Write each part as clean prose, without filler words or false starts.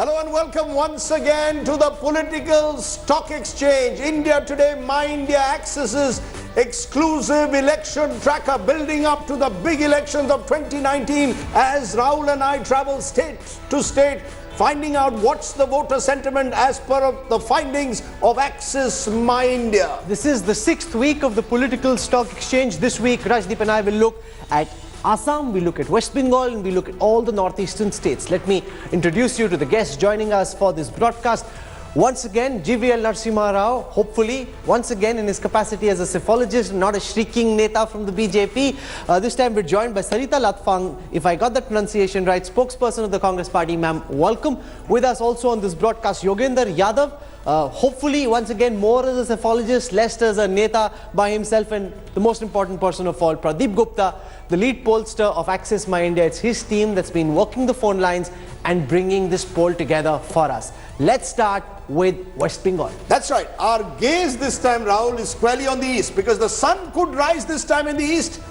Hello and welcome once again to the political stock exchange. India Today, My India Access's exclusive election tracker, building up to the big elections of 2019 as Rahul and I travel state to state, finding out what's the voter sentiment as per the findings of Access My India. This is the 6th week of the political stock exchange. This week, Rajdeep and I will look at Assam, we look at West Bengal, and we look at all the northeastern states. Let me introduce you to the guests joining us for this broadcast. Once again, GVL Narasimha Rao, hopefully, once again in his capacity as a cephalogist, not a shrieking neta from the BJP. This time we're joined by Sarita Latfang, if I got that pronunciation right, spokesperson of the Congress Party. Ma'am, welcome. With us also on this broadcast, Yogender Yadav. Hopefully, once again, more as a cephalogist, less as a neta by himself, and the most important person of all, Pradeep Gupta, the lead pollster of Access My India. It's his team that's been working the phone lines and bringing this poll together for us. Let's start with West Bengal. That's right. Our gaze this time, Rahul, is squarely on the east because the sun could rise this time in the east.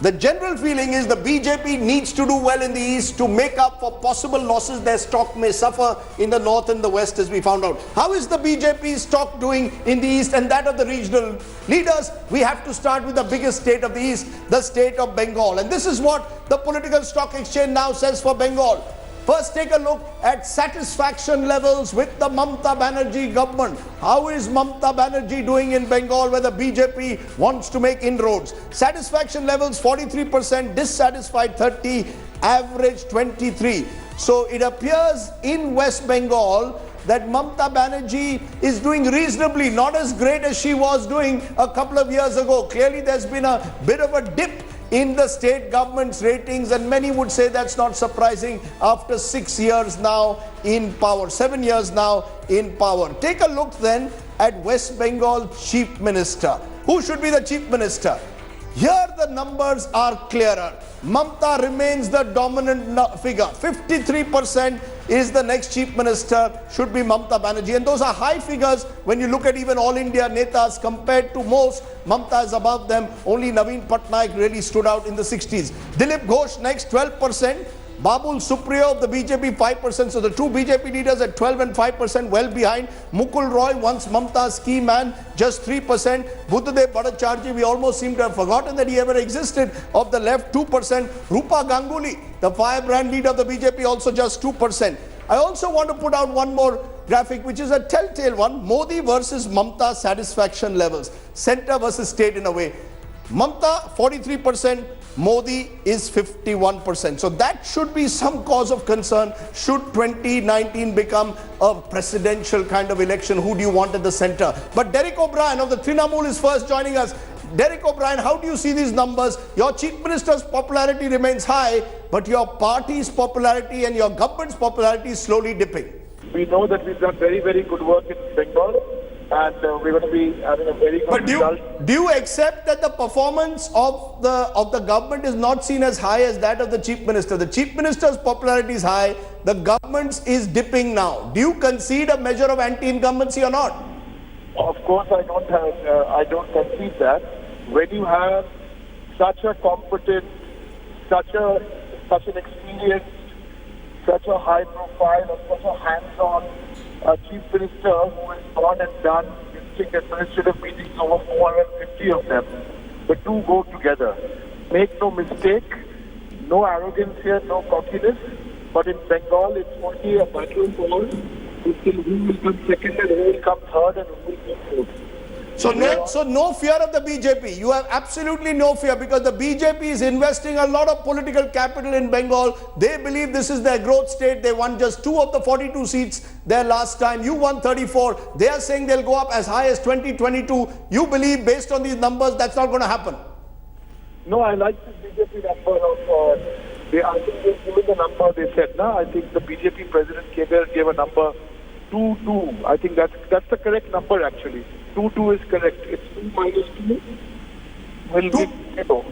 The general feeling is the BJP needs to do well in the east to make up for possible losses their stock may suffer in the north and the west, as we found out. How is the BJP stock doing in the east and that of the regional leaders? We have to start with the biggest state of the east, the state of Bengal. And this is what the political stock exchange now says for Bengal. First, take a look at satisfaction levels with the Mamata Banerjee government. How is Mamata Banerjee doing in Bengal where the BJP wants to make inroads? Satisfaction levels 43%, dissatisfied 30%, average 23%. So it appears in West Bengal that Mamata Banerjee is doing reasonably, not as great as she was doing a couple of years ago. Clearly there's been a bit of a dip in the state government's ratings, and many would say that's not surprising after 6 years now in power, 7 years now in power. Take a look then at West Bengal Chief Minister. Who should be the Chief Minister? Here the numbers are clearer. Mamata remains the dominant figure. 53% is the next Chief Minister, should be Mamata Banerjee. And those are high figures when you look at even all India netas compared to most. Mamata is above them. Only Naveen Patnaik really stood out in the 60s. Dilip Ghosh next, 12%. Babul Supriyo of the BJP, 5%. So the two BJP leaders at 12 and 5%, well behind. Mukul Roy, once Mamata's key man, just 3%. Buddhadev Bhattacharjee, we almost seem to have forgotten that he ever existed, of the left, 2%. Rupa Ganguly, the firebrand leader of the BJP, also just 2%. I also want to put out one more graphic, which is a telltale one. Modi versus Mamata satisfaction levels. Center versus state in a way. Mamata, 43%. Modi is 51%. So that should be some cause of concern. Should 2019 become a presidential kind of election, who do you want at the center? But Derek O'Brien of the Trinamool is first joining us. Derek O'Brien, how do you see these numbers? Your Chief Minister's popularity remains high, but your party's popularity and your government's popularity is slowly dipping. We know that we've done very, very good work in Bengal, and we're going to be having a very good result. Do you accept that the performance of the government is not seen as high as that of the Chief Minister? The Chief Minister's popularity is high, the government's is dipping now. Do you concede a measure of anti-incumbency or not? Of course, I don't concede that. When you have such a competent, such an experienced, such a high profile, and such a hands-on Chief Minister who has gone and done district administrative meetings, over 450 of them. The two go together. Make no mistake, no arrogance here, no cockiness, but in Bengal it's only a battle for who will come second and who will come third and who will come fourth. So no fear of the BJP. You have absolutely no fear because the BJP is investing a lot of political capital in Bengal. They believe this is their growth state. They won just 2 of the 42 seats there last time. You won 34. They are saying they'll go up as high as 2022. You believe based on these numbers that's not going to happen? No, I like this BJP number of, I think they've given the number they said. No? I think the BJP president gave a number 2-2. I think that's the correct number actually. 2-2 is correct. It's 2 minus 2 will be 0.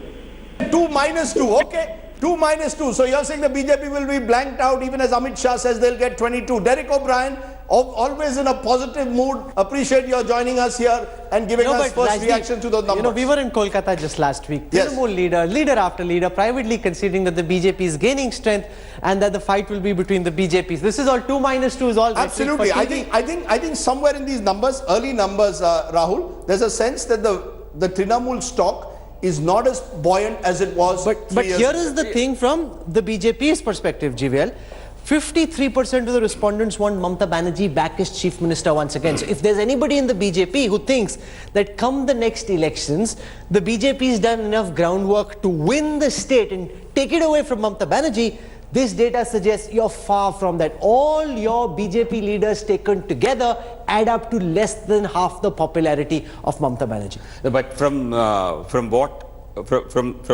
2 minus 2, okay. 2 minus 2. So you're saying the BJP will be blanked out even as Amit Shah says they'll get 22. Derek O'Brien, always in a positive mood. Appreciate your joining us here and giving us first Rajdeep, reaction to the numbers. You know, we were in Kolkata just last week. Yes. Trinamool leader after leader, privately conceding that the BJP is gaining strength and that the fight will be between the BJPs. This is all 2 minus 2 is all. Absolutely. I think somewhere in these numbers, early numbers, Rahul, there's a sense that the Trinamool stock is not as buoyant as it was. But here is the thing from the BJP's perspective, GVL. 53% of the respondents want Mamata Banerjee back as Chief Minister once again. So if there's anybody in the BJP who thinks that come the next elections, the BJP has done enough groundwork to win the state and take it away from Mamata Banerjee, this data suggests you're far from that. All your BJP leaders taken together add up to less than half the popularity of Mamata Banerjee. But from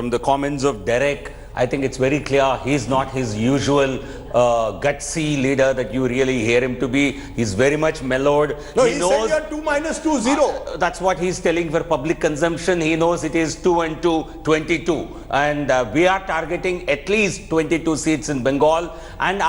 the comments of Derek, I think it's very clear he's not his usual gutsy leader that you really hear him to be. He's very much mellowed. No, he said you're 2 minus 2, 0. That's what he's telling for public consumption. He knows it is 2 and 2, 22. And we are targeting at least 22 seats in Bengal. And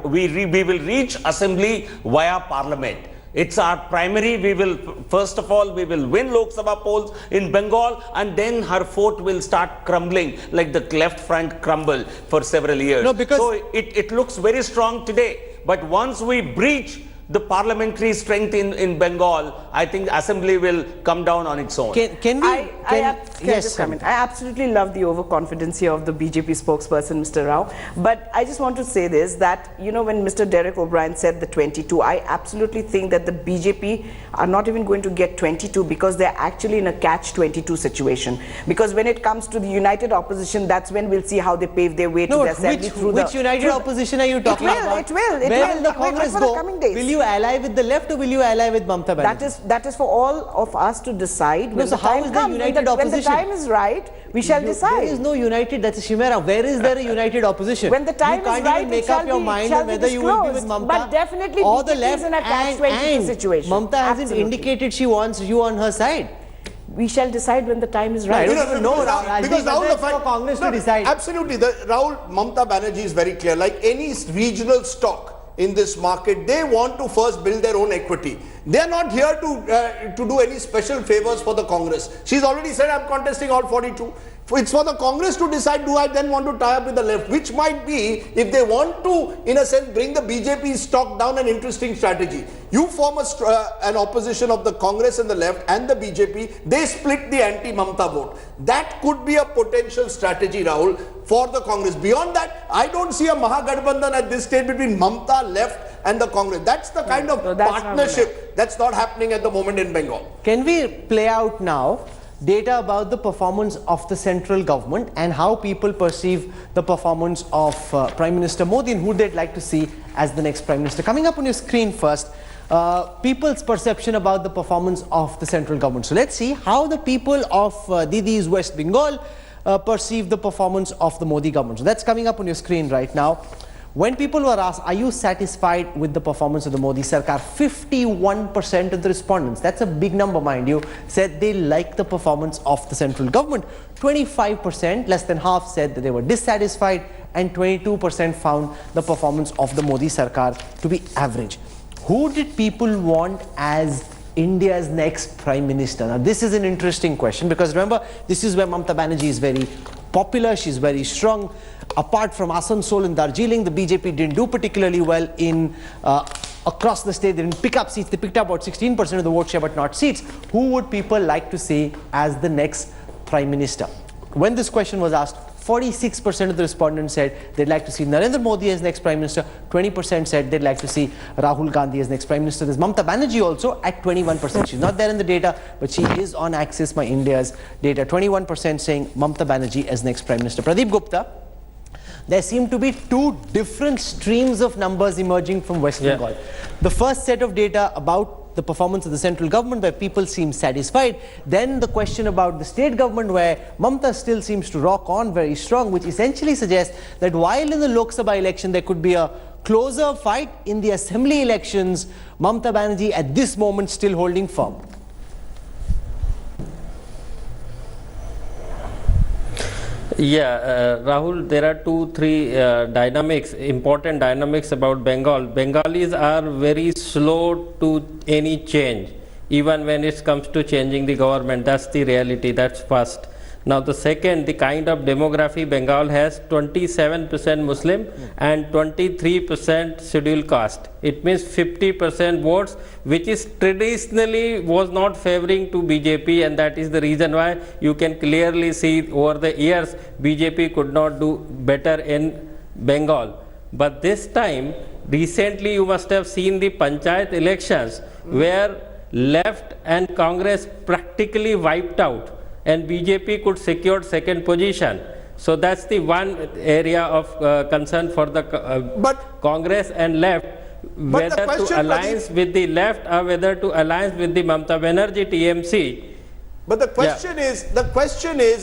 we will reach assembly via parliament. It's our primary. We will, first of all, we will win Lok Sabha polls in Bengal, and then her fort will start crumbling like the left front crumbled for several years. No, because so it looks very strong today. But once we breach the parliamentary strength in Bengal, I think assembly will come down on its own. Yes, I absolutely love the overconfidence here of the BJP spokesperson, Mr. Rao. But I just want to say this, that, you know, when Mr. Derek O'Brien said the 22, I absolutely think that the BJP are not even going to get 22 because they're actually in a catch-22 situation. Because when it comes to the united opposition, that's when we'll see how they pave their way to the assembly. Which united opposition are you talking about? It will. Where will the Congress go? Will you ally with the left or will you ally with Mamata Banerjee? That is for all of us to decide. No, so how is the united opposition? When the time is right, we shall decide. There is no united, that's a chimera. Where is there a united opposition? When the time is right, you can't even make up your mind on whether you will be with Mamata but definitely or the left, is in a catch-22 situation. Mamata hasn't indicated she wants you on her side. We shall decide when the time is right. Because Rahul, for Congress to decide. Absolutely. Rahul, Mamata Banerjee is very clear. Like any regional stock in this market, they want to first build their own equity. They are not here to do any special favors for the Congress. She's already said, I'm contesting all 42. It's for the Congress to decide, do I then want to tie up with the left, which might be, if they want to, in a sense, bring the BJP stock down, an interesting strategy. You form an opposition of the Congress and the left and the BJP, they split the anti-Mamata vote. That could be a potential strategy, Rahul, for the Congress. Beyond that, I don't see a Mahagathbandhan at this stage between Mamata, left and the Congress. That's the kind of partnership that's not happening at the moment in Bengal. Can we play out now data about the performance of the central government and how people perceive the performance of Prime Minister Modi and who they'd like to see as the next Prime Minister? Coming up on your screen first, people's perception about the performance of the central government. So let's see how the people of Didi's West Bengal perceive the performance of the Modi government. So that's coming up on your screen right now. When people were asked, are you satisfied with the performance of the Modi Sarkar? 51% of the respondents, that's a big number mind you, said they like the performance of the central government. 25%, less than half, said that they were dissatisfied, and 22% found the performance of the Modi Sarkar to be average. Who did people want as India's next Prime Minister? Now this is an interesting question because remember, this is where Mamata Banerjee is very popular, she's very strong. Apart from Asansol and Darjeeling, the BJP didn't do particularly well in across the state. They didn't pick up seats. They picked up about 16% of the vote share, but not seats. Who would people like to see as the next Prime Minister? When this question was asked, 46% of the respondents said they'd like to see Narendra Modi as next Prime Minister. 20% said they'd like to see Rahul Gandhi as next Prime Minister. There's Mamata Banerjee also at 21%. She's not there in the data, but she is on Access My India's data. 21% saying Mamata Banerjee as next Prime Minister. Pradeep Gupta, there seem to be two different streams of numbers emerging from West Bengal. The first set of data about the performance of the central government where people seem satisfied. Then the question about the state government where Mamata still seems to rock on very strong, which essentially suggests that while in the Lok Sabha election there could be a closer fight, in the assembly elections, Mamata Banerjee at this moment still holding firm. Rahul, there are two, three dynamics, important dynamics about Bengal. Bengalis are very slow to any change, even when it comes to changing the government. That's the reality, that's first. Now the second, the kind of demography Bengal has, 27% Muslim and 23% scheduled caste. It means 50% votes, which is traditionally was not favoring to BJP, and that is the reason why you can clearly see over the years BJP could not do better in Bengal. But this time, recently you must have seen the Panchayat elections where left and Congress practically wiped out, and BJP could secure second position. So that's the one area of concern for the Congress and left, whether to alliance with the left or whether to alliance with the Mamata Banerjee TMC. But the question is,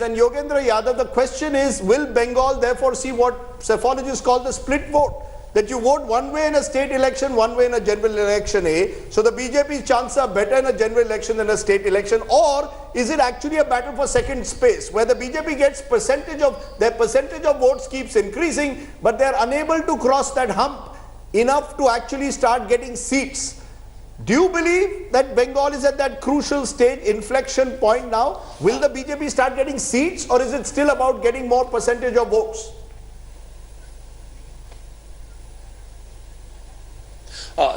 and Yogendra Yadav, the question is, will Bengal therefore see what psephologists call the split vote? That you vote one way in a state election, one way in a general election, so the BJP's chances are better in a general election than a state election, or is it actually a battle for second space, where the BJP gets their percentage of votes keeps increasing, but they're unable to cross that hump enough to actually start getting seats? Do you believe that Bengal is at that crucial stage, inflection point now? Will the BJP start getting seats, or is it still about getting more percentage of votes?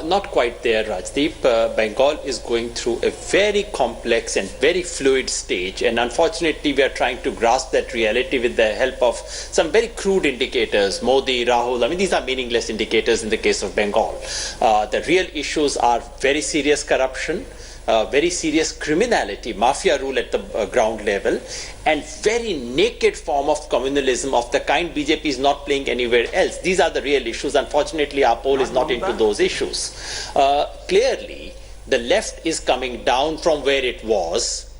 Not quite there, Rajdeep. Bengal is going through a very complex and very fluid stage, and unfortunately we are trying to grasp that reality with the help of some very crude indicators. Modi, Rahul, I mean, these are meaningless indicators in the case of Bengal. The real issues are very serious corruption, very serious criminality, mafia rule at the ground level, and very naked form of communalism of the kind BJP is not playing anywhere else. These are the real issues. Unfortunately, our poll is not into those issues. Clearly, the left is coming down from where it was.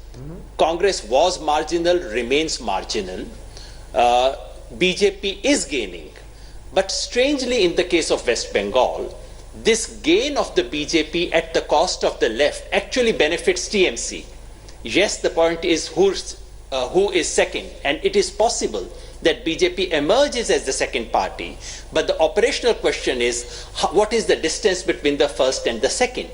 Congress was marginal, remains marginal. BJP is gaining. But strangely, in the case of West Bengal, this gain of the BJP at the cost of the left actually benefits TMC. Yes, the point is who is second, and it is possible that BJP emerges as the second party, but the operational question is what is the distance between the first and the second?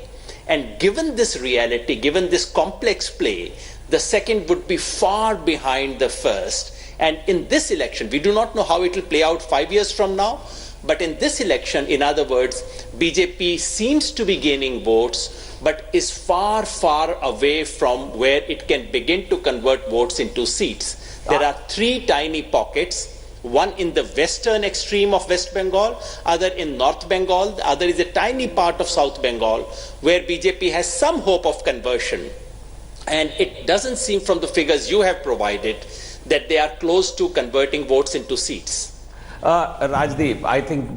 And given this reality, given this complex play, the second would be far behind the first. And in this election, we do not know how it will play out 5 years from now. But in this election, in other words, BJP seems to be gaining votes, but is far, far away from where it can begin to convert votes into seats. There are three tiny pockets, one in the western extreme of West Bengal, other in North Bengal, the other is a tiny part of South Bengal, where BJP has some hope of conversion. And it doesn't seem from the figures you have provided that they are close to converting votes into seats. Rajdeep, I think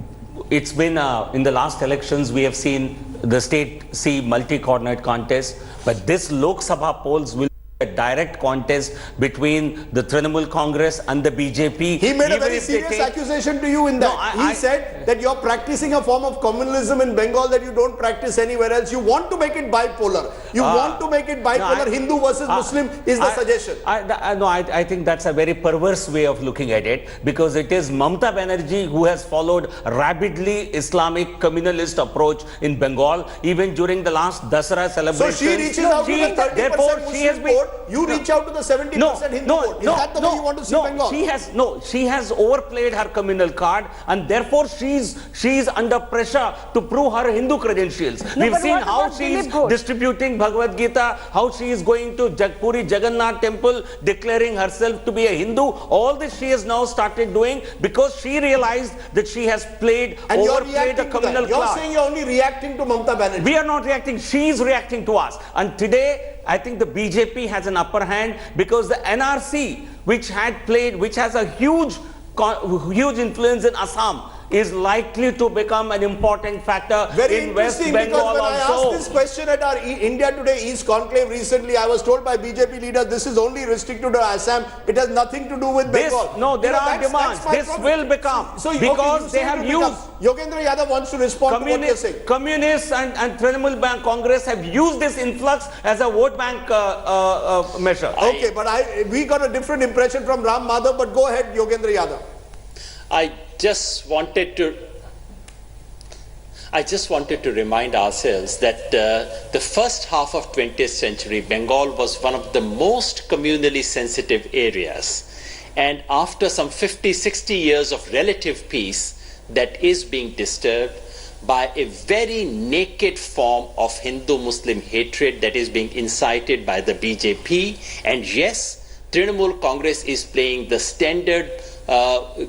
it's been, in the last elections, we have seen the state see multi-coordinate contest, but this Lok Sabha polls will be a direct contest between the Trinamool Congress and the BJP. He made a very serious accusation to you in that. He said that you're practicing a form of communalism in Bengal that you don't practice anywhere else. You want to make it bipolar. You want to make it bipolar. Hindu versus Muslim is the suggestion. I think that's a very perverse way of looking at it, because it is Mamata Banerjee who has followed rabidly Islamic communalist approach in Bengal, even during the last Dasara celebration. So she reaches out to the 30% Muslim vote, you reach out to the 70% Hindu vote. Is that the way you want to see Bengal? She has overplayed her communal card, and therefore she's under pressure to prove her Hindu credentials. We've seen how she is distributing Bhagavad Gita, how she is going to Puri Jagannath temple, declaring herself to be a Hindu. All this she has now started doing because she realized that she has overplayed a communal card. You're saying you're only reacting to Mamata Banerjee. We are not reacting. She is reacting to us. And today, I think the BJP has an upper hand because the NRC, which has a huge influence in Assam, is likely to become an important factor Very in West interesting, Bengal because when I asked also. this question at our India Today East Conclave recently, I was told by BJP leaders this is only restricted to Assam. It has nothing to do with This, Bengal. no, there are that's demands. my This problem. will become, because they have used. Yogendra Yadav wants to respond to what you're saying. Communists and Trinamool Bank Congress have used this influx as a vote bank measure. Okay, but we got a different impression from Ram Madhav, but go ahead, Yogendra Yadav. I just wanted to remind ourselves that the first half of 20th century, Bengal was one of the most communally sensitive areas. And after some 50, 60 years of relative peace, that is being disturbed by a very naked form of Hindu-Muslim hatred that is being incited by the BJP. And yes, Trinamool Congress is playing the standard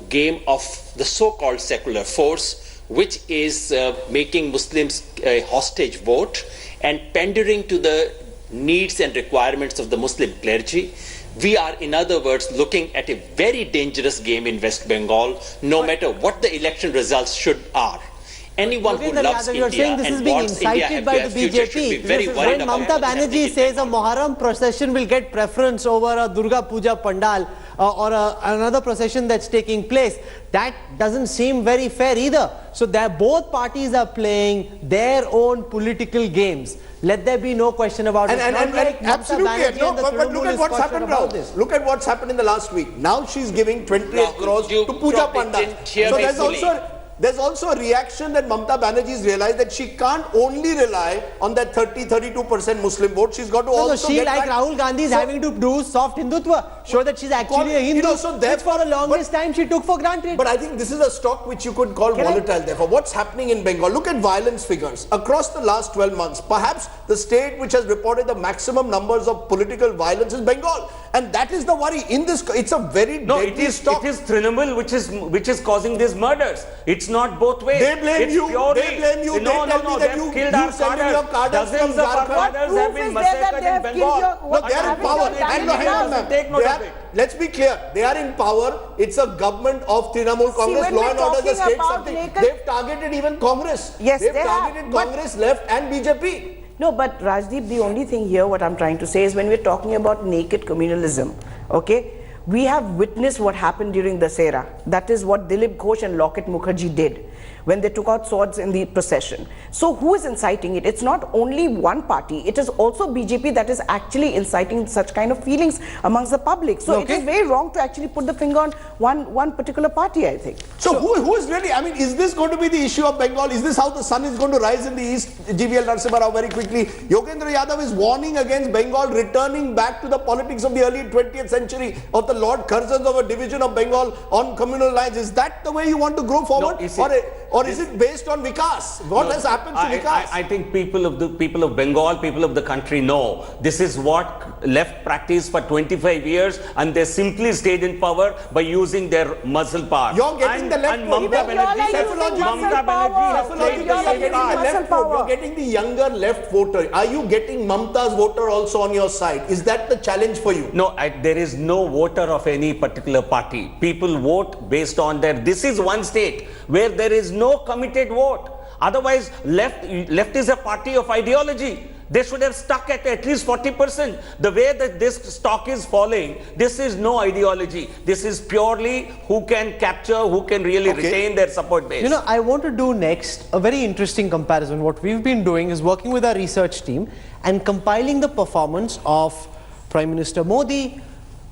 game of the so-called secular force, which is making Muslims a hostage vote and pandering to the needs and requirements of the Muslim clergy. We are, in other words, looking at a very dangerous game in West Bengal, no matter what the election results are. Anyone who loves you're India saying this is and being wants India incited to by have the future should be BJP. very worried When about Mamata what is Banerjee happening in says a Bengal. Muharram procession will get preference over a Durga Puja Pandal or another procession that's taking place, that doesn't seem very fair either. So both parties are playing their own political games. Let there be no question about it. And absolutely, no, but look at what's happened now. Look at what's happened in the last week. Now she's giving 28 crores to Puja Pandal. So there's also a reaction that Mamata Banerjee has realized that she can't only rely on that 32% Muslim vote. She's got to also so she, like Rahul Gandhi, is having to do soft Hindutva, show that she's actually a Hindu, which for the longest time she took for granted. But I think this is a stock which you could call volatile. Therefore, what's happening in Bengal? Look at violence figures across the last 12 months. Perhaps the state which has reported the maximum numbers of political violence is Bengal, and that is the worry. In this, it's a very deadly stock. It is Trinamool which is causing these murders. It's not both ways. They blame it's you. Purely, They blame you. No, they tell me that you killed our send in your cadres Dozens from of our Jharkhand. cadres have been massacred in Bengal. No, they are in power. Let's be clear. They are in power. It's a government of Trinamool Congress. Law and order is a state something. They've targeted even Congress. Yes, they've they targeted have, Congress, left and BJP. No, but Rajdeep, the only thing here, what I'm trying to say is when we're talking about naked communalism, okay, we have witnessed what happened during the Dasera. That is what Dilip Ghosh and Loket Mukherjee did when they took out swords in the procession. So who is inciting it? It's not only one party, it is also BJP that is actually inciting such kind of feelings amongst the public. So it is very wrong to actually put the finger on one particular party, I think. So who is really, I mean, is this going to be the issue of Bengal? Is this how the sun is going to rise in the east? GVL Narasimha Rao, very quickly. Yogendra Yadav is warning against Bengal returning back to the politics of the early 20th century of the Lord Curzons of a division of Bengal on communal lines. Is that the way you want to grow forward? Or is it based on Vikas? What has happened to Vikas? I think people of Bengal, people of the country know this is what left practice for 25 years, and they simply stayed in power by using their muscle power. You're getting the left vote. You're getting the younger left voter. Are you getting Mamata's voter also on your side? Is that the challenge for you? No, there is no voter of any particular party. People vote based on this is one state where there is no committed vote. Otherwise, left is a party of ideology. They should have stuck at least 40%. The way that this stock is falling, this is no ideology. This is purely who can capture, who can really retain their support base. You know, I want to do next a very interesting comparison. What we've been doing is working with our research team and compiling the performance of Prime Minister Modi,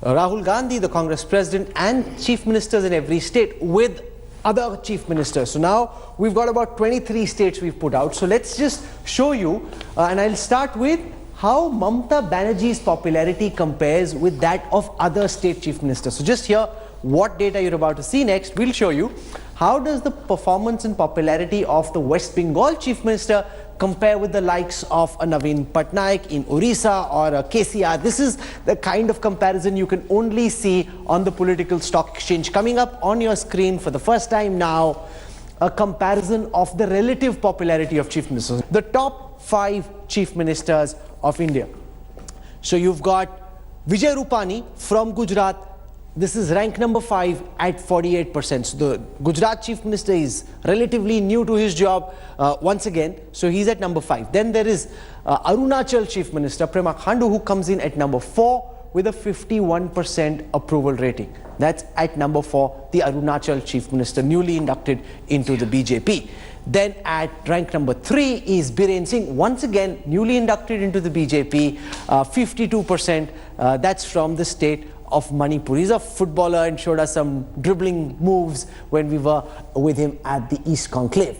Rahul Gandhi, the Congress president, and chief ministers in every state with other chief ministers. So now we've got about 23 states we've put out. So let's just show you, and I'll start with how Mamata Banerjee's popularity compares with that of other state chief ministers. So just here, what data you're about to see next, we'll show you how does the performance and popularity of the West Bengal chief minister compare with the likes of a Naveen Patnaik in Orissa or a KCR. This is the kind of comparison you can only see on the political stock exchange. Coming up on your screen for the first time now, a comparison of the relative popularity of chief ministers. The top 5 chief ministers of India. So you've got Vijay Rupani from Gujarat this is rank number 5 at 48%. So the Gujarat Chief Minister is relatively new to his job once again. So he's at number 5. Then there is Arunachal Chief Minister Prema Khandu, who comes in at number 4 with a 51% approval rating. That's at number 4, the Arunachal Chief Minister, newly inducted into the BJP. Then at rank number 3 is Biren Singh, once again newly inducted into the BJP, 52%. That's from the state of Manipur. He's a footballer and showed us some dribbling moves when we were with him at the East Conclave.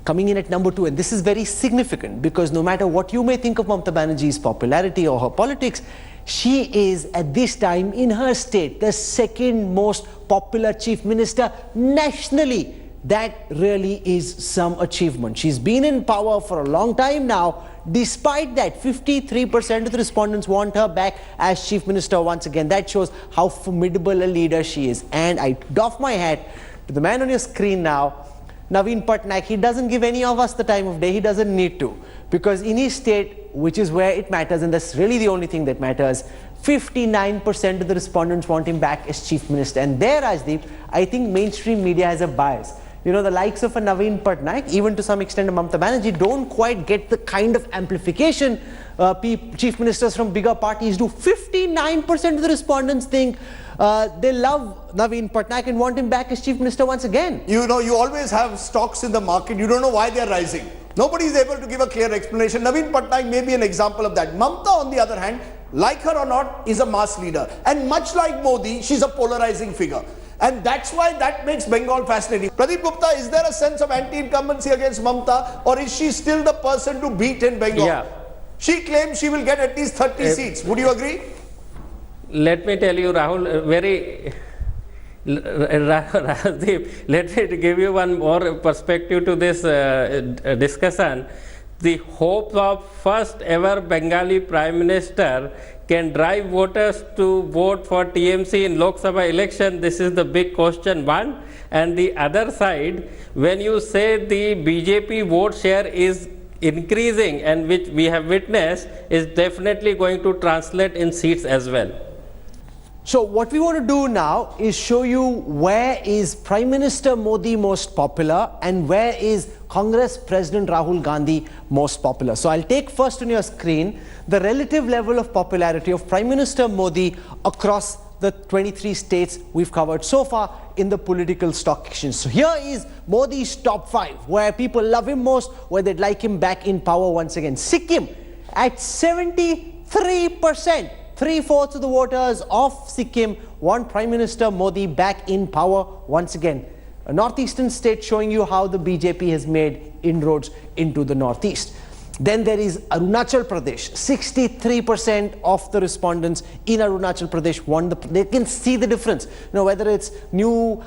Coming in at number 2, and this is very significant because no matter what you may think of Mamata Banerjee's popularity or her politics, she is at this time in her state the second most popular chief minister nationally. That really is some achievement. She's been in power for a long time now. Despite that, 53% of the respondents want her back as chief minister once again. That shows how formidable a leader she is. And I doff my hat to the man on your screen now, Naveen Patnaik. He doesn't give any of us the time of day. He doesn't need to. Because in his state, which is where it matters, and that's really the only thing that matters, 59% of the respondents want him back as chief minister. And there, Rajdeep, I think mainstream media has a bias. You know, the likes of a Naveen Patnaik, even to some extent a Mamata Banerjee, don't quite get the kind of amplification chief ministers from bigger parties do. 59% of the respondents think they love Naveen Patnaik and want him back as chief minister once again. You know, you always have stocks in the market. You don't know why they're rising. Nobody is able to give a clear explanation. Naveen Patnaik may be an example of that. Mamata, on the other hand, like her or not, is a mass leader. And much like Modi, she's a polarizing figure. And that's why that makes Bengal fascinating. Pradeep Gupta, is there a sense of anti-incumbency against Mamata, or is she still the person to beat in Bengal? Yeah. She claims she will get at least 30 seats. Would you agree? Let me tell you, Rahul, Rajdeep, let me give you one more perspective to this discussion. The hope of first ever Bengali Prime Minister can drive voters to vote for TMC in Lok Sabha election. This is the big question one. And the other side, when you say the BJP vote share is increasing, and which we have witnessed, is definitely going to translate in seats as well. So what we want to do now is show you where is Prime Minister Modi most popular and where is Congress President Rahul Gandhi most popular. So I'll take first on your screen the relative level of popularity of Prime Minister Modi across the 23 states we've covered so far in the political stock exchange. So here is Modi's top 5, where people love him most, where they'd like him back in power once again. Sikkim at 73%. 3/4 of the voters of Sikkim want Prime Minister Modi back in power once again. A northeastern state showing you how the BJP has made inroads into the northeast. Then there is Arunachal Pradesh. 63% of the respondents in Arunachal Pradesh want they can see the difference. You know, whether it's new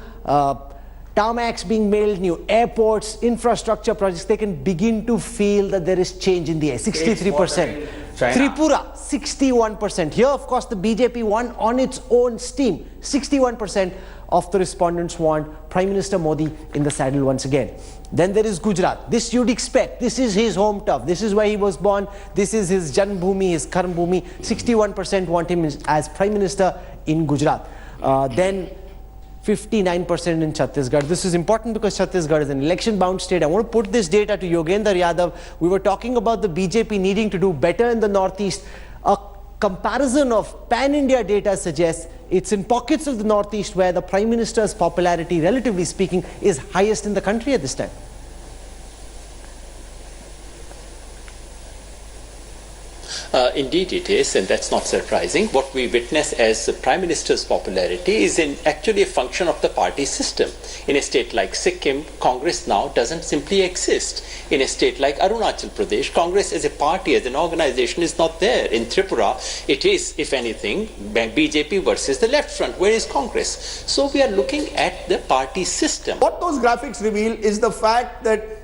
tarmacs being built, new airports, infrastructure projects, they can begin to feel that there is change in the air. 63%. Tripura, 61%. Here, of course, the BJP won on its own steam. 61% of the respondents want Prime Minister Modi in the saddle once again. Then there is Gujarat. This you'd expect. This is his home turf. This is where he was born. This is his Janmbhumi, his Karmbhumi. 61% want him as Prime Minister in Gujarat. Then 59% in Chhattisgarh. This is important because Chhattisgarh is an election-bound state. I want to put this data to Yogendra Yadav. We were talking about the BJP needing to do better in the Northeast. A comparison of pan-India data suggests it's in pockets of the Northeast where the Prime Minister's popularity, relatively speaking, is highest in the country at this time. Indeed it is, and that's not surprising. What we witness as the Prime Minister's popularity is actually a function of the party system. In a state like Sikkim, Congress now doesn't simply exist. In a state like Arunachal Pradesh, Congress as a party, as an organization, is not there. In Tripura, it is, if anything, BJP versus the left front. Where is Congress? So we are looking at the party system. What those graphics reveal is the fact that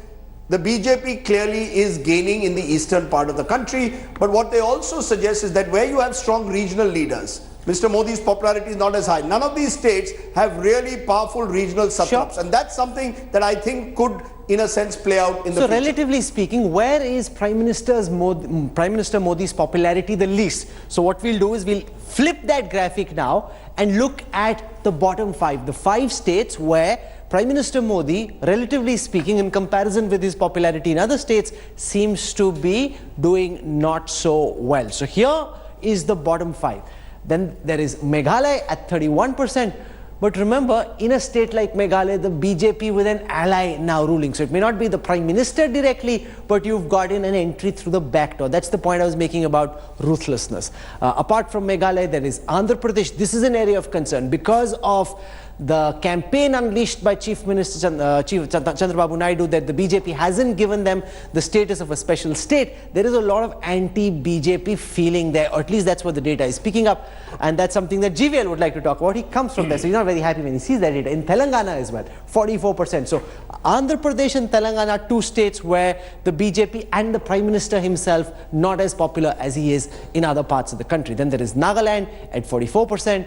the BJP clearly is gaining in the eastern part of the country, but what they also suggest is that where you have strong regional leaders, Mr. Modi's popularity is not as high. None of these states have really powerful regional satraps, and that's something that I think could, in a sense, play out in the future. future. Relatively speaking, where is Prime Minister Modi's popularity the least? So what we'll do is we'll flip that graphic now and look at the bottom 5, the 5 states where Prime Minister Modi, relatively speaking, in comparison with his popularity in other states, seems to be doing not so well. So here is the bottom 5. Then there is Meghalaya at 31%. But remember, in a state like Meghalaya, the BJP with an ally now ruling. So it may not be the Prime Minister directly, but you've got in an entry through the back door. That's the point I was making about ruthlessness. Apart from Meghalaya, there is Andhra Pradesh. This is an area of concern because of the campaign unleashed by Chief Minister Chandrababu Naidu that the BJP hasn't given them the status of a special state. There is a lot of anti-BJP feeling there, or at least that's what the data is picking up, and that's something that GVL would like to talk about. He comes from there, so he's not very happy when he sees that data. In Telangana as well, 44%. So Andhra Pradesh and Telangana, 2 states where the BJP and the Prime Minister himself not as popular as he is in other parts of the country. Then there is Nagaland at 44%.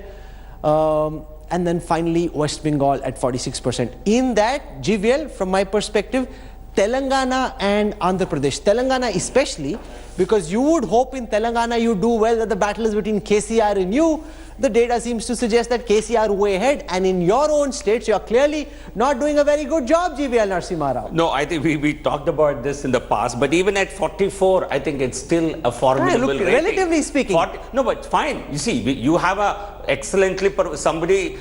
And then finally West Bengal at 46%. In that, GVL, from my perspective, Telangana and Andhra Pradesh. Telangana especially, because you would hope in Telangana you do well, that the battle is between KCR and you. The data seems to suggest that KCR way ahead, and in your own states you are clearly not doing a very good job, GVL Narasimha Rao. No, I think we talked about this in the past, but even at 44, I think it's still a formidable rating. Relatively speaking. No, but fine. You see, you have a excellently somebody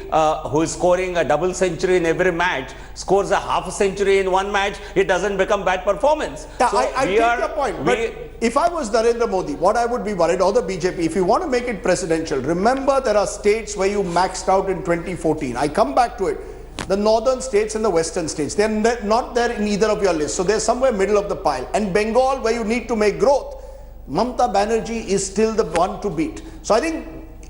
who is scoring a double century in every match, scores a half a century in one match, it doesn't become bad performance. So I take your point, but if I was Narendra Modi, what I would be worried, or the BJP, if you want to make it presidential, remember there are states where you maxed out in 2014. I come back to it. The northern states and the western states, they're not there in either of your lists. So they're somewhere middle of the pile. And Bengal, where you need to make growth, Mamata Banerjee is still the one to beat. So I think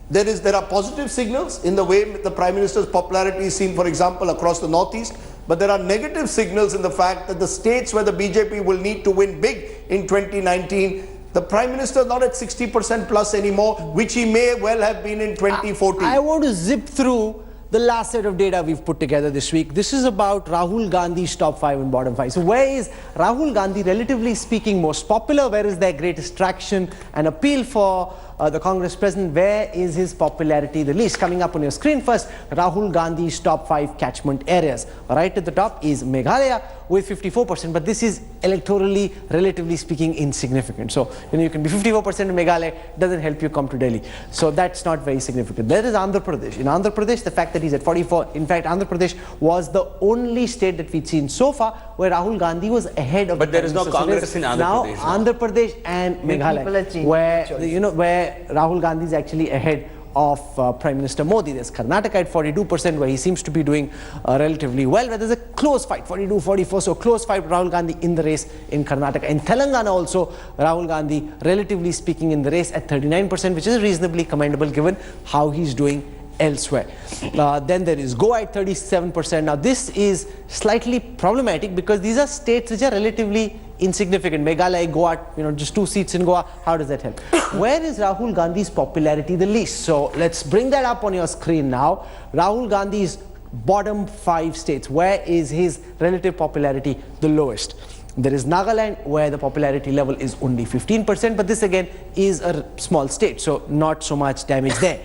there are positive signals in the way the Prime Minister's popularity is seen, for example, across the northeast. But there are negative signals in the fact that the states where the BJP will need to win big in 2019, the Prime Minister is not at 60% plus anymore, which he may well have been in 2014. I want to zip through the last set of data we've put together this week. This is about Rahul Gandhi's top 5 and bottom 5. So where is Rahul Gandhi, relatively speaking, most popular? Where is their greatest traction and appeal for the Congress president? Where is his popularity the least? Coming up on your screen first, Rahul Gandhi's top 5 catchment areas. Right at the top is Meghalaya with 54%, but this is electorally, relatively speaking, insignificant. So, you can be 54% in Meghalaya, doesn't help you come to Delhi. So that's not very significant. There is Andhra Pradesh. In Andhra Pradesh, the fact that he's at 44, in fact, Andhra Pradesh was the only state that we'd seen so far where Rahul Gandhi was ahead of. But there is no Congress in Andhra Pradesh. Now, Andhra Pradesh and Meghalaya, where Rahul Gandhi is actually ahead of Prime Minister Modi. There's Karnataka at 42%, where he seems to be doing relatively well, where there's a close fight, 42-44, so close fight, Rahul Gandhi in the race in Karnataka. In Telangana also, Rahul Gandhi, relatively speaking, in the race at 39%, which is reasonably commendable given how he's doing elsewhere. Then there is Goa at 37%. Now this is slightly problematic because these are states which are relatively insignificant. Meghalaya, Goa, just 2 seats in Goa. How does that help? Where is Rahul Gandhi's popularity the least? So let's bring that up on your screen now. Rahul Gandhi's bottom 5 states. Where is his relative popularity the lowest? There is Nagaland, where the popularity level is only 15%, but this again is a small state, so not so much damage there.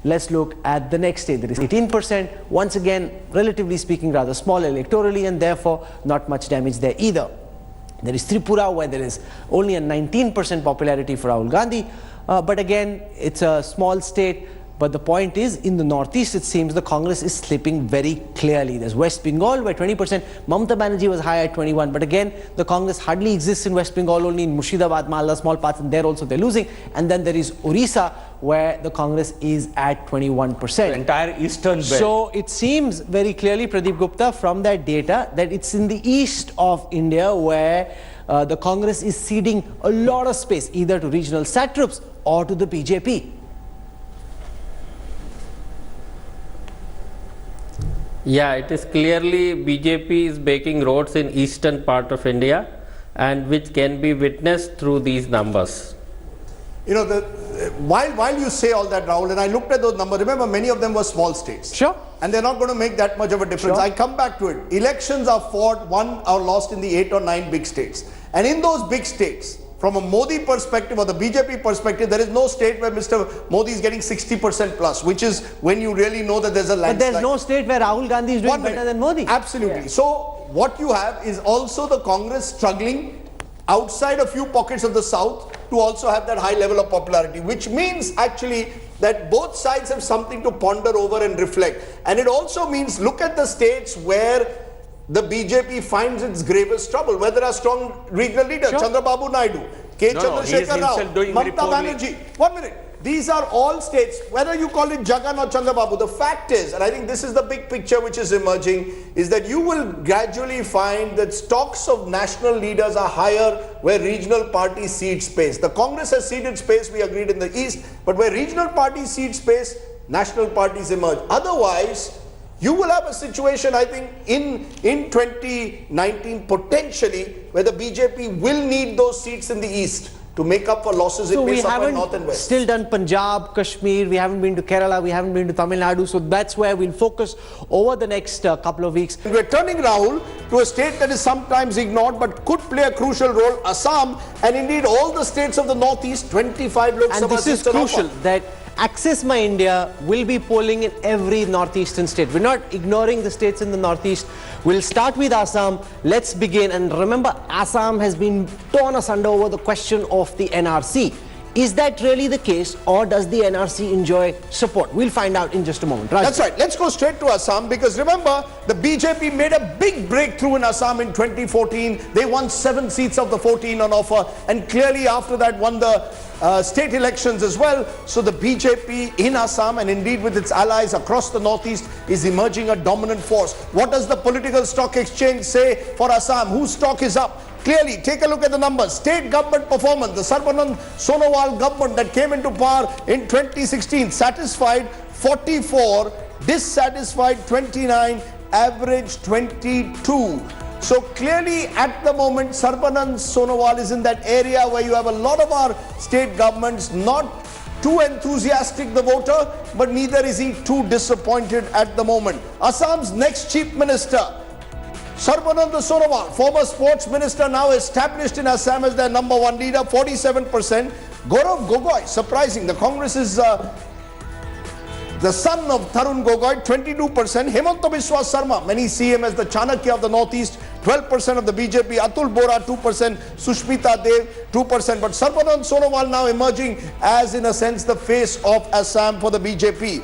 Let's look at the next state. There is 18%. Once again, relatively speaking, rather small electorally, and therefore not much damage there either. There is Tripura, where there is only a 19% popularity for Rahul Gandhi. But again, it's a small state. But the point is, in the northeast, it seems the Congress is slipping very clearly. There's West Bengal, where 20%. Mamata Banerjee was high at 21%. But again, the Congress hardly exists in West Bengal, only in Murshidabad, Malda, small parts, and there also they're losing. And then there is Orissa, where the Congress is at 21%. The entire eastern belt. So it seems very clearly, Pradeep Gupta, from that data, that it's in the east of India where the Congress is ceding a lot of space, either to regional satraps or to the BJP. Yeah, it is clearly BJP is making roads in eastern part of India, and which can be witnessed through these numbers. while you say all that, Rahul, and I looked at those numbers, remember many of them were small states. Sure. And they're not going to make that much of a difference. Sure. I come back to it. Elections are fought, won or lost in the 8 or 9 big states. And in those big states, from a Modi perspective or the BJP perspective, there is no state where Mr. Modi is getting 60% plus, which is when you really know that there's a landslide. But there's no state where Rahul Gandhi is doing better than Modi. Absolutely. Yeah. So what you have is also the Congress struggling outside a few pockets of the south to also have that high level of popularity, which means actually that both sides have something to ponder over and reflect. And it also means look at the states where the BJP finds its gravest trouble, where there are strong regional leaders, Sure. Chandrababu Naidu, K. Chandrasekhar Rao, Mamata Banerjee. 1 minute. These are all states, whether you call it Jagan or Chandrababu, the fact is, and I think this is the big picture which is emerging, is that you will gradually find that stocks of national leaders are higher where regional parties cede space. The Congress has ceded space, we agreed, in the East, but where regional parties cede space, national parties emerge. Otherwise, you will have a situation, I think, in 2019 potentially, where the BJP will need those seats in the East to make up for losses it may suffer North and West. Still done Punjab, Kashmir, we haven't been to Kerala, we haven't been to Tamil Nadu, so that's where we'll focus over the next couple of weeks. We're turning, Rahul, to a state that is sometimes ignored but could play a crucial role, Assam, and indeed all the states of the Northeast, 25 Lok Sabha seats. And this is crucial, that Access My India will be polling in every northeastern state. We're not ignoring the states in the northeast. We'll start with Assam. Let's begin. And remember, Assam has been torn asunder over the question of the NRC. Is that really the case, or does the NRC enjoy support? We'll find out in just a moment. That's right. Let's go straight to Assam, because remember, the BJP made a big breakthrough in Assam in 2014. They won 7 seats of the 14 on offer, and clearly after that won the state elections as well. So the BJP in Assam, and indeed with its allies across the Northeast, is emerging a dominant force. What does the political stock exchange say for Assam? Whose stock is up? Clearly, take a look at the numbers. State government performance, the Sarbananda Sonowal government that came into power in 2016, satisfied 44, dissatisfied 29, average 22. So clearly at the moment, Sarbananda Sonowal is in that area where you have a lot of our state governments not too enthusiastic, the voter, but neither is he too disappointed at the moment. Assam's next chief minister, Sarbananda Sonowal, former sports minister, now established in Assam as their #1 leader, 47%. Gaurav Gogoi, surprising, the Congress is the son of Tarun Gogoi, 22%. Hemanta Biswa Sarma, many see him as the Chanakya of the Northeast, 12% of the BJP. Atul Bora, 2%. Sushmita Dev, 2%. But Sarbananda Sonowal now emerging as, in a sense, the face of Assam for the BJP.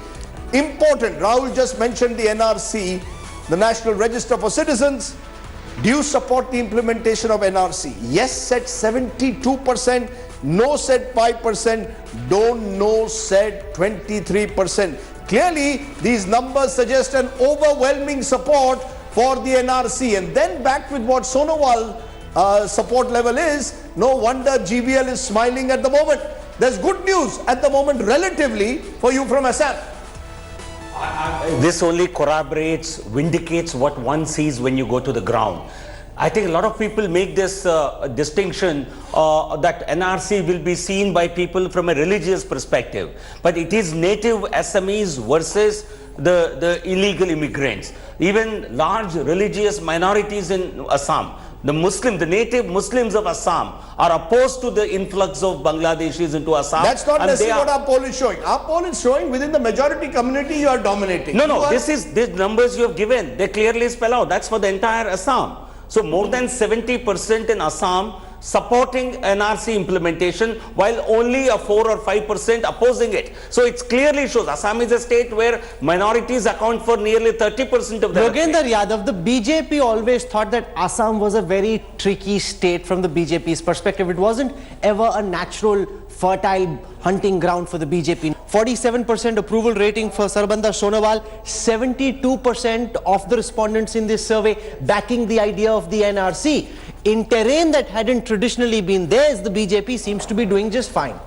Important, Rahul just mentioned the NRC, the National Register for Citizens. Do you support the implementation of NRC? Yes said 72%, no said 5%, don't know said 23%. Clearly, these numbers suggest an overwhelming support for the NRC. And then back with what Sonowal support level is, no wonder GVL is smiling at the moment. There's good news at the moment relatively for you from Assam. This only corroborates, vindicates what one sees when you go to the ground. I think a lot of people make this distinction that NRC will be seen by people from a religious perspective. But it is native Assamese versus the illegal immigrants. Even large religious minorities in Assam, the native Muslims of Assam are opposed to the influx of Bangladeshis into Assam. That's not necessarily what our poll is showing. Our poll is showing within the majority community you are dominating. No, these numbers you have given, they clearly spell out. That's for the entire Assam. So more than 70% in Assam supporting NRC implementation, while only a 4 or 5% opposing it. So it clearly shows Assam is a state where minorities account for nearly 30% of the Yogendra Yadav, the BJP always thought that Assam was a very tricky state from the BJP's perspective. It wasn't ever a natural, fertile hunting ground for the BJP. 47% approval rating for Sarbananda Sonowal, 72% of the respondents in this survey backing the idea of the NRC. In terrain that hadn't traditionally been theirs, the BJP seems to be doing just fine.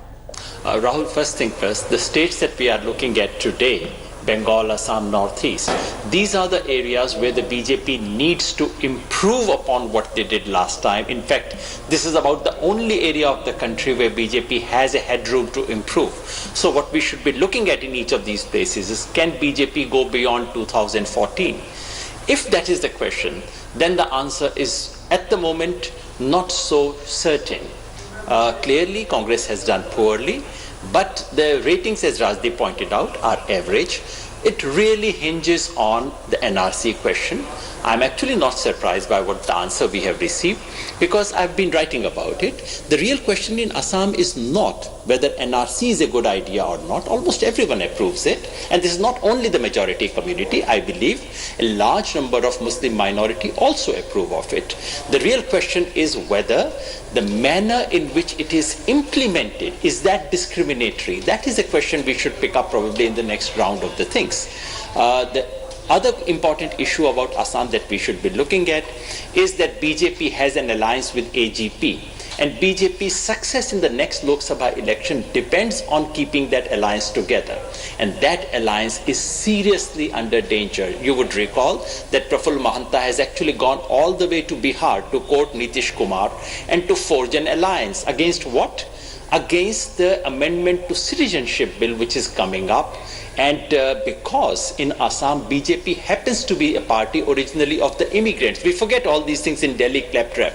Rahul, first thing first, the states that we are looking at today, Bengal, Assam, Northeast. These are the areas where the BJP needs to improve upon what they did last time. In fact, this is about the only area of the country where BJP has a headroom to improve. So what we should be looking at in each of these places is, can BJP go beyond 2014? If that is the question, then the answer is at the moment not so certain. Clearly, Congress has done poorly, but the ratings, as Rajdeep pointed out, are average. It really hinges on the NRC question. I'm actually not surprised by what the answer we have received, because I've been writing about it. The real question in Assam is not whether NRC is a good idea or not. Almost everyone approves it. And this is not only the majority community. I believe a large number of Muslim minority also approve of it. The real question is whether the manner in which it is implemented, is that discriminatory? That is a question we should pick up probably in the next round of the things. The other important issue about Assam that we should be looking at is that BJP has an alliance with AGP, and BJP's success in the next Lok Sabha election depends on keeping that alliance together, and that alliance is seriously under danger. You would recall that Praful Mahanta has actually gone all the way to Bihar to court Nitish Kumar and to forge an alliance against what? Against the amendment to citizenship bill which is coming up. And because in Assam, BJP happens to be a party originally of the immigrants. We forget all these things in Delhi claptrap.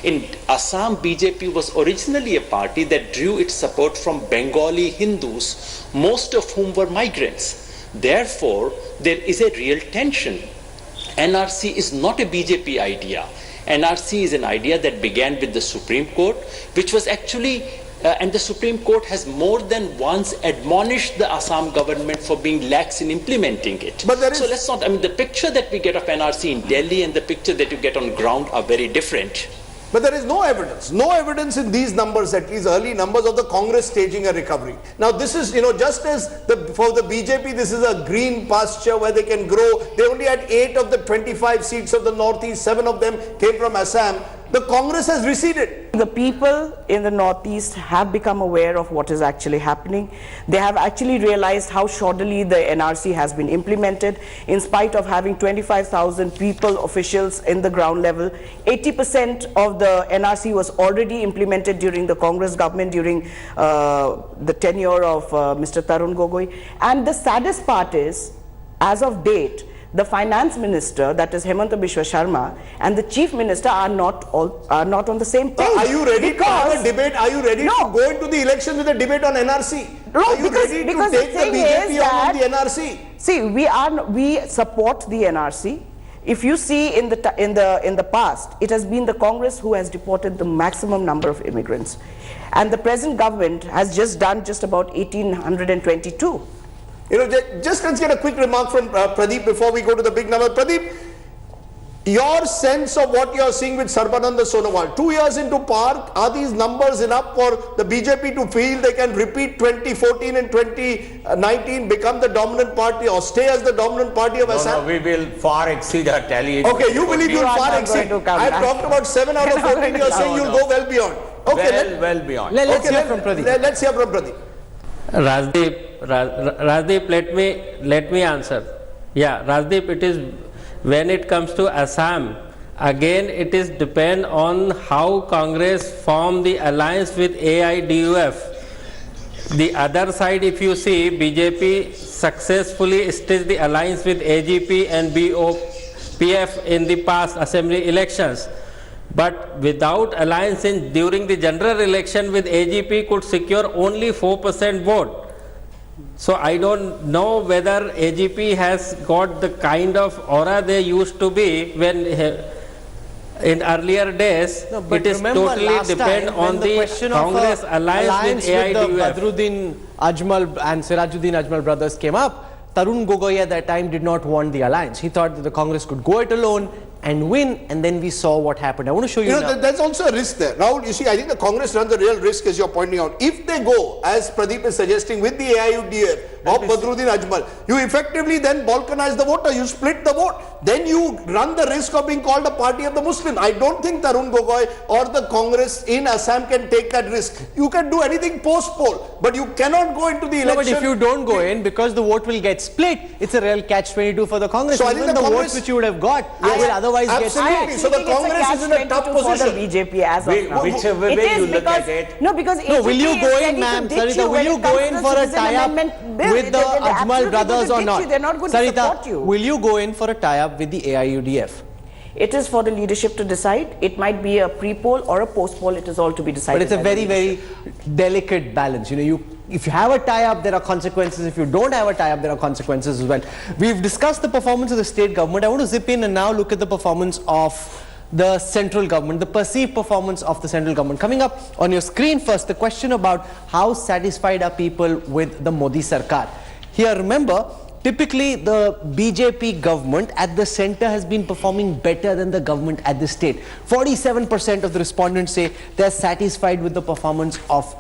In Assam, BJP was originally a party that drew its support from Bengali Hindus, most of whom were migrants. Therefore, there is a real tension. NRC is not a BJP idea. NRC is an idea that began with the Supreme Court, which was actually and the Supreme Court has more than once admonished the Assam government for being lax in implementing it. But there is... So let's not, I mean, the picture that we get of NRC in Delhi and the picture that you get on ground are very different. But there is no evidence in these numbers, at least early numbers, of the Congress staging a recovery. Now this is, just as for the BJP, this is a green pasture where they can grow. They only had 8 of the 25 seats of the Northeast, 7 of them came from Assam. The Congress has receded. The people in the Northeast have become aware of what is actually happening. They have actually realized how shoddily the NRC has been implemented. In spite of having 25,000 people, officials in the ground level, 80% of the NRC was already implemented during the Congress government, during the tenure of Mr. Tarun Gogoi. And the saddest part is, as of date, the finance minister, that is Hemanta Biswa Sharma, and the chief minister are not on the same page. Are you ready to have a debate? Are you ready to go into the election with a debate on NRC? No, are you ready to take the BJP on the NRC? See, we support the NRC. If you see in the past, it has been the Congress who has deported the maximum number of immigrants, and the present government has just done just about 1,822. Just let's get a quick remark from Pradeep before we go to the big number. Pradeep, your sense of what you are seeing with Sarbananda Sonowal, 2 years into power, are these numbers enough for the BJP to feel they can repeat 2014 and 2019, become the dominant party or stay as the dominant party of Assam? No, we will far exceed our tally. Okay, you believe you will far exceed. I've talked about 7 out of 14, you are saying you'll go well beyond. Okay, well beyond. Let's hear from Pradeep. Let's hear from Pradeep. Rajdeep, let me answer. Yeah, Rajdeep, it is when it comes to Assam, again it is depend on how Congress form the alliance with AIDUF. The other side, if you see, BJP successfully staged the alliance with AGP and BOPF in the past assembly elections. But without alliance during the general election with AGP could secure only 4% vote. So I don't know whether AGP has got the kind of aura they used to be when in earlier days. No, but it is totally depend on the Congress alliance with AIDUF. The Badruddin Ajmal and Sirajuddin Ajmal brothers came up. Tarun Gogoi at that time did not want the alliance. He thought that the Congress could go it alone and win, and then we saw what happened. I want to show you now. There's also a risk there. Rahul, you see, I think the Congress runs a real risk, as you're pointing out. If they go, as Pradeep is suggesting, with the AIUDF, of Badruddin Ajmal. You effectively then balkanize the voter, you split the vote. Then you run the risk of being called a party of the Muslim. I don't think Tarun Gogoi or the Congress in Assam can take that risk. You can do anything post-poll, but you cannot go into the election. No, but if you don't go in, because the vote will get split, it's a real catch-22 for the Congress. So I think even the votes which you would have got will otherwise get absolutely. split. So the Congress is in a tough position. For the BJP as of now. Whichever way you look at it. No, because No, will you go in, ma'am? Sarita, will you go in for a tie-up with the Ajmal brothers or not? They're not going to support you. Sarita, will you go in for a tie-up with the AIUDF? It is for the leadership to decide. It might be a pre-poll or a post-poll. It is all to be decided. But it's a very, very delicate balance. You know, if you have a tie-up, there are consequences. If you don't have a tie-up, there are consequences as well. We've discussed the performance of the state government. I want to zip in and now look at the performance of the central government, the perceived performance of the central government. Coming up on your screen first, the question about how satisfied are people with the Modi Sarkar. Here, remember, typically the BJP government at the center has been performing better than the government at the state. 47% of the respondents say they're satisfied with the performance of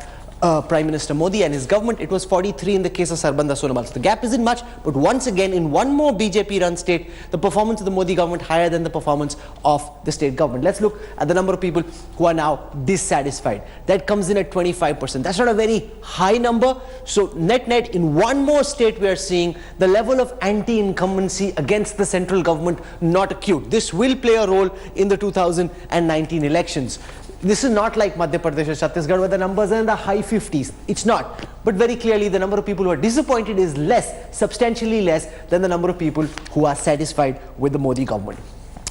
Prime Minister Modi and his government. It was 43 in the case of Sarbananda, Sonowal. So the gap isn't much, but once again, in one more BJP-run state, the performance of the Modi government higher than the performance of the state government. Let's look at the number of people who are now dissatisfied. That comes in at 25%. That's not a very high number. So net-net, in one more state, we are seeing the level of anti-incumbency against the central government not acute. This will play a role in the 2019 elections. This is not like Madhya Pradesh or Chhattisgarh where the numbers are in the high 50s. It's not. But very clearly the number of people who are disappointed is less, substantially less than the number of people who are satisfied with the Modi government.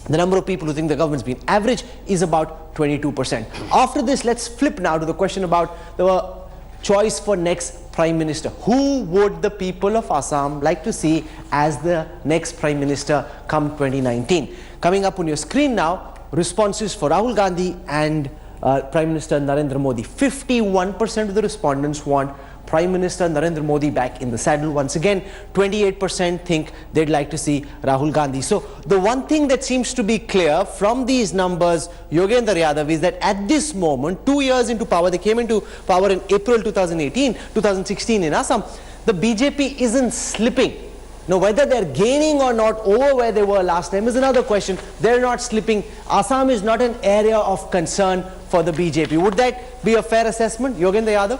The number of people who think the government's been average is about 22%. After this, let's flip now to the question about the choice for next Prime Minister. Who would the people of Assam like to see as the next Prime Minister come 2019? Coming up on your screen now, responses for Rahul Gandhi and Prime Minister Narendra Modi. 51% of the respondents want Prime Minister Narendra Modi back in the saddle once again. 28% think they'd like to see Rahul Gandhi. So the one thing that seems to be clear from these numbers, Yogendra Yadav, is that at this moment, 2 years into power, they came into power in April 2016 in Assam, the BJP isn't slipping. Now, whether they're gaining or not over where they were last time is another question. They're not slipping. Assam is not an area of concern for the BJP. Would that be a fair assessment, Yogendra Yadav?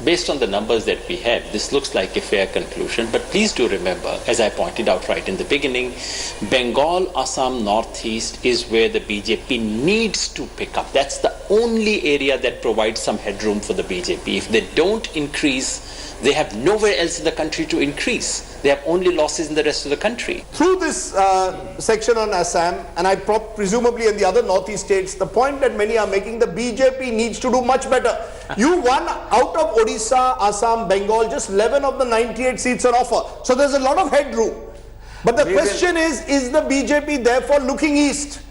Based on the numbers that we have, this looks like a fair conclusion. But please do remember, as I pointed out right in the beginning, Bengal, Assam, Northeast is where the BJP needs to pick up. That's the only area that provides some headroom for the BJP. If they don't increase, they have nowhere else in the country to increase. They have only losses in the rest of the country. Through this section on Assam, and presumably in the other northeast states, the point that many are making, the BJP needs to do much better. You won out of Odisha, Assam, Bengal, just 11 of the 98 seats on offer. So there's a lot of headroom. But the question is the BJP therefore looking east?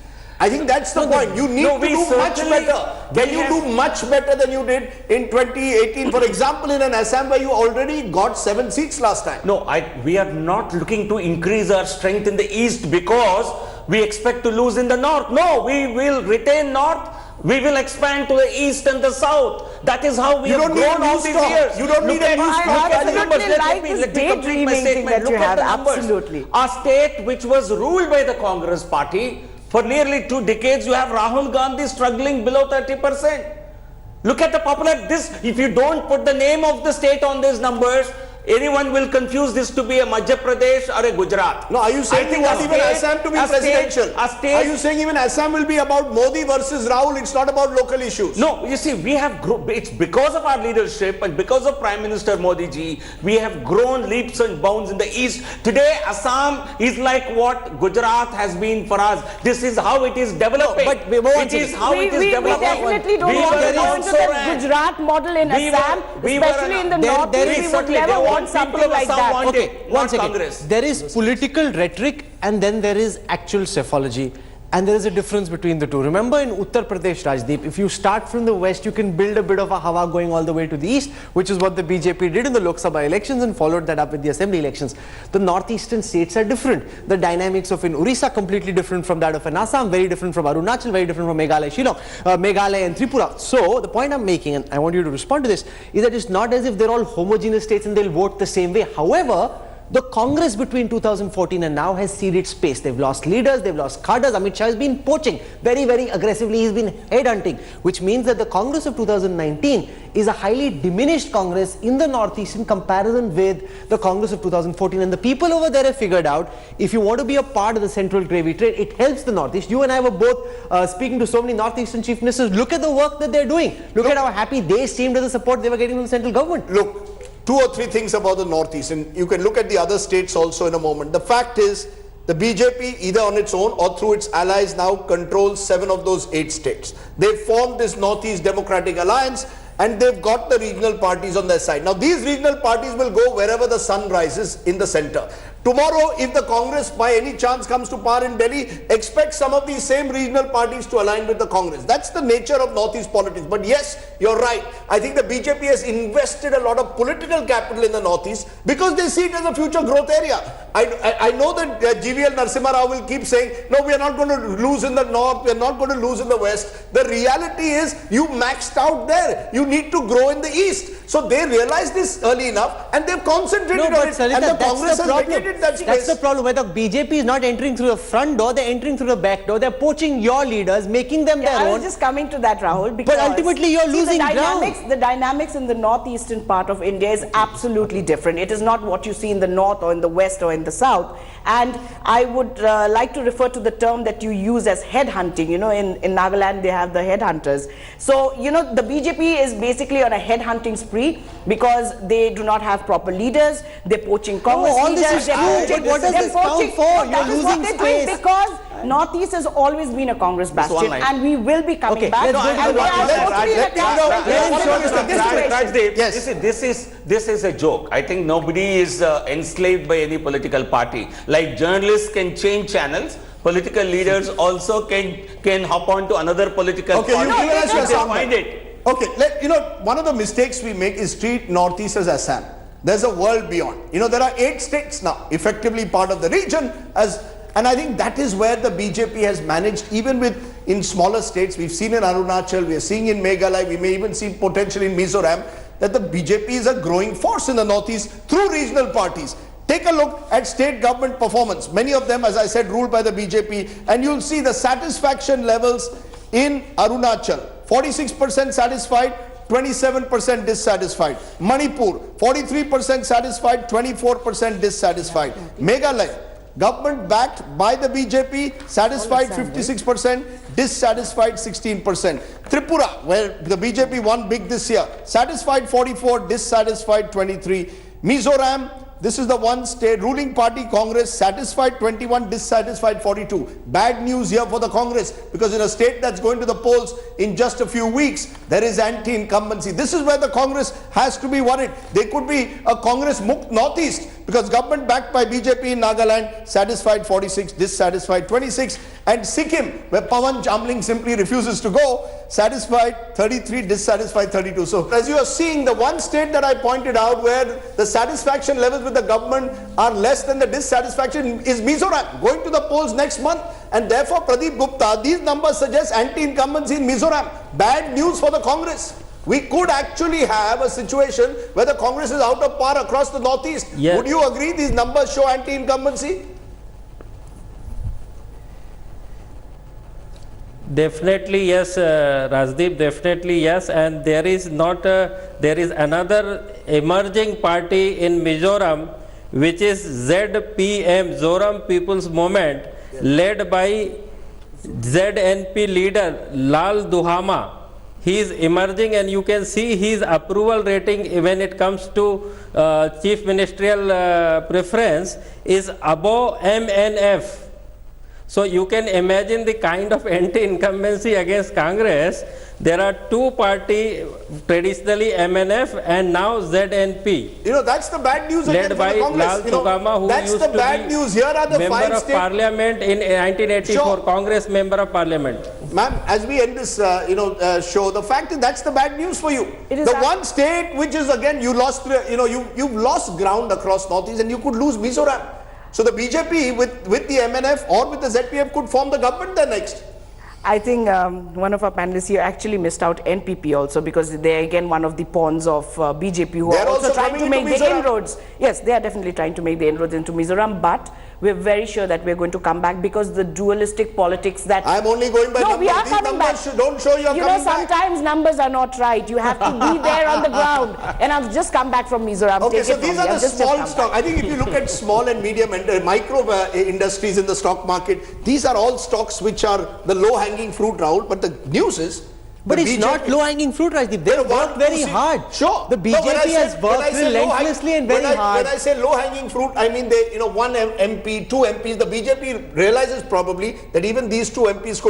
I think that's the point. You need to do much better. Can you do much better than you did in 2018? For example, in an Assam where you already got 7 seats last time. No, we are not looking to increase our strength in the east because we expect to lose in the north. No, we will retain north. We will expand to the east and the south. That is how we have grown all these years. You don't need a new stock. I absolutely like this daydreaming thing that you have. Absolutely. A state which was ruled by the Congress party for nearly 2 decades, you have Rahul Gandhi struggling below 30%. Look at the popular, if you don't put the name of the state on these numbers, anyone will confuse this to be a Madhya Pradesh or a Gujarat. No, are you saying you want even Assam to be presidential? Are you saying even Assam will be about Modi versus Rahul? It's not about local issues. No, you see, we have it's because of our leadership and because of Prime Minister Modi ji, we have grown leaps and bounds in the east. Today, Assam is like what Gujarat has been for us. This is how it is developing. No, but we definitely don't want to go into the Gujarat model in Assam, especially in the north. We would never want something like that. Okay, once again, there is political rhetoric and then there is actual psephology. And there is a difference between the two. Remember in Uttar Pradesh, Rajdeep, if you start from the west, you can build a bit of a hawa going all the way to the east, which is what the BJP did in the Lok Sabha elections and followed that up with the assembly elections. The northeastern states are different. The dynamics of in Orissa completely different from that of in Assam, very different from Arunachal, very different from Meghalaya, Shillong, Meghalaya and Tripura. So the point I'm making, and I want you to respond to this, is that it's not as if they're all homogeneous states and they'll vote the same way. However, the Congress between 2014 and now has ceded space. They've lost leaders, they've lost cadres. Amit Shah has been poaching very, very aggressively. He's been headhunting, which means that the Congress of 2019 is a highly diminished Congress in the Northeast in comparison with the Congress of 2014. And the people over there have figured out, if you want to be a part of the central gravy train, it helps the Northeast. You and I were both speaking to so many Northeastern chief ministers. Look at the work that they're doing. Look at how happy they seemed with the support they were getting from the central government. Look, 2 or 3 things about the Northeast, and you can look at the other states also in a moment. The fact is, the BJP, either on its own or through its allies, now controls 7 of those 8 states. They've formed this Northeast Democratic Alliance, and they've got the regional parties on their side. Now, these regional parties will go wherever the sun rises in the center. Tomorrow, if the Congress by any chance comes to power in Delhi, expect some of these same regional parties to align with the Congress. That's the nature of Northeast politics. But yes, you're right. I think the BJP has invested a lot of political capital in the Northeast because they see it as a future growth area. I know that GVL Narasimha Rao will keep saying, no, we are not going to lose in the North, we are not going to lose in the West. The reality is, you maxed out there. You need to grow in the East. So they realized this early enough and they've concentrated on it. Salita, and the Congress has vacated that space. That's the problem. Where the BJP is not entering through the front door, they're entering through the back door. They're poaching your leaders, making them their I own. was just coming to that, Rahul. Because But ultimately, you're losing ground. The dynamics in the northeastern part of India is absolutely different. It is not what you see in the north or in the west or in the south. And I would like to refer to the term that you use as headhunting. You know, in Nagaland, they have the headhunters. So, you know, the BJP is basically on a headhunting spree because they do not have proper leaders. They're poaching Congress leaders. But what does this count for? You're losing space. Because Northeast has always been a Congress bastion, and we will be coming back. This is a joke. I think nobody is enslaved by any political party. Like journalists can change channels, political leaders also can hop on to another political party. Okay, one of the mistakes we make is treat Northeast as Assam. There's a world beyond. You know, there are 8 states now, effectively part of the region, and I think that is where the BJP has managed, even in smaller states. We've seen in Arunachal, we are seeing in Meghalaya, we may even see potential in Mizoram, that the BJP is a growing force in the Northeast through regional parties. Take a look at state government performance. Many of them, as I said, ruled by the BJP, and you'll see the satisfaction levels in Arunachal. 46% satisfied, 27% dissatisfied. Manipur, 43% satisfied, 24% dissatisfied. Meghalaya, government backed by the BJP, satisfied 56%, dissatisfied 16%. Tripura, where the BJP won big this year, satisfied 44, dissatisfied 23. Mizoram, this is the one state, ruling party Congress, satisfied 21, dissatisfied 42. Bad news here for the Congress, because in a state that's going to the polls in just a few weeks, there is anti-incumbency. This is where the Congress has to be worried. There could be a Congress Mukt Northeast, because government backed by BJP in Nagaland, satisfied 46, dissatisfied 26. And Sikkim, where Pawan Chamling simply refuses to go, satisfied 33, dissatisfied 32. So as you are seeing, the one state that I pointed out where the satisfaction levels with the government are less than the dissatisfaction is Mizoram, going to the polls next month. And therefore, Pradeep Gupta, these numbers suggest anti-incumbency in Mizoram. Bad news for the Congress. We could actually have a situation where the Congress is out of par across the Northeast. Yeah. Would you agree these numbers show anti-incumbency? Definitely yes, Rajdeep, definitely yes. And there is another emerging party in Mizoram, which is ZPM, Zoram People's Movement, led by ZNP leader Lal Duhama. He is emerging, and you can see his approval rating when it comes to chief ministerial preference is above MNF. So you can imagine the kind of anti-incumbency against Congress. There are two parties, traditionally MNF and now ZNP. You know, that's the bad news again Led for by the Congress. Lal Tukama, who that's used the to bad be news. Here are the member five of states. Parliament in 1984, Sure. Congress member of Parliament. Ma'am, as we end this, show, the fact is that's the bad news for you. It is The one state which is again you lost, you've lost ground across Northeast, and you could lose Mizoram. So the BJP with the MNF or with the ZPF could form the government there next. I think one of our panelists here actually missed out NPP also, because they're again one of the pawns of BJP who They're are also also trying to coming make into the Mizoram. inroads. Yes, they are definitely trying to make the inroads into Mizoram, but we're very sure that we're going to come back, because the dualistic politics that... I'm only going by No, numbers. we are These coming back. numbers don't show you're You know, coming back. sometimes numbers are not right. You have to be there on the ground. And I've just come back from Mizoram. Okay, Take so it from these me. are the I've just small come stock. back. I think if you look at small and medium and micro industries in the stock market, these are all stocks which are the low-hanging fruit, Rahul. But the news is, But the it's BJP not low-hanging fruit, Rajdeep. They worked very hard. Sure. The No, when I BJP has say- when I worked say relentlessly and very hard. When I say low-hanging fruit, I mean they, one MP, two MPs. The BJP realizes probably that even these two MPs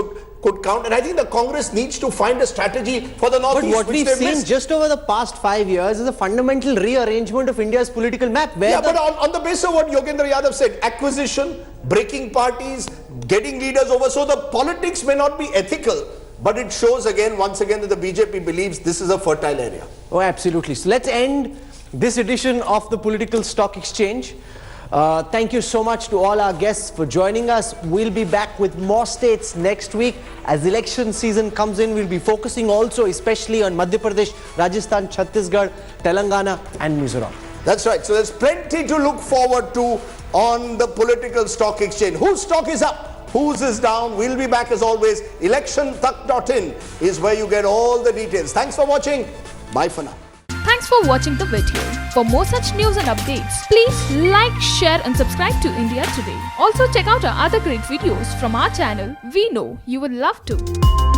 could count. And I think the Congress needs to find a strategy for the But Northeast, what which we've they've seen missed. just over the past 5 years is a fundamental rearrangement of India's political map. Where Yeah, the but on the basis of what Yogendra Yadav said, acquisition, breaking parties, getting leaders over. So the politics may not be ethical, but it shows once again, that the BJP believes this is a fertile area. Oh, absolutely. So let's end this edition of the Political Stock Exchange. Thank you so much to all our guests for joining us. We'll be back with more states next week. As election season comes in, we'll be focusing also especially on Madhya Pradesh, Rajasthan, Chhattisgarh, Telangana and Mizoram. That's right. So there's plenty to look forward to on the Political Stock Exchange. Whose stock is up? Whose is down? We'll be back as always. electiontak.in is where you get all the details. Thanks for watching. Bye for now. Thanks for watching the video. For more such news and updates, please like, share and subscribe to India Today. Also check out our other great videos from our channel. We know you would love to.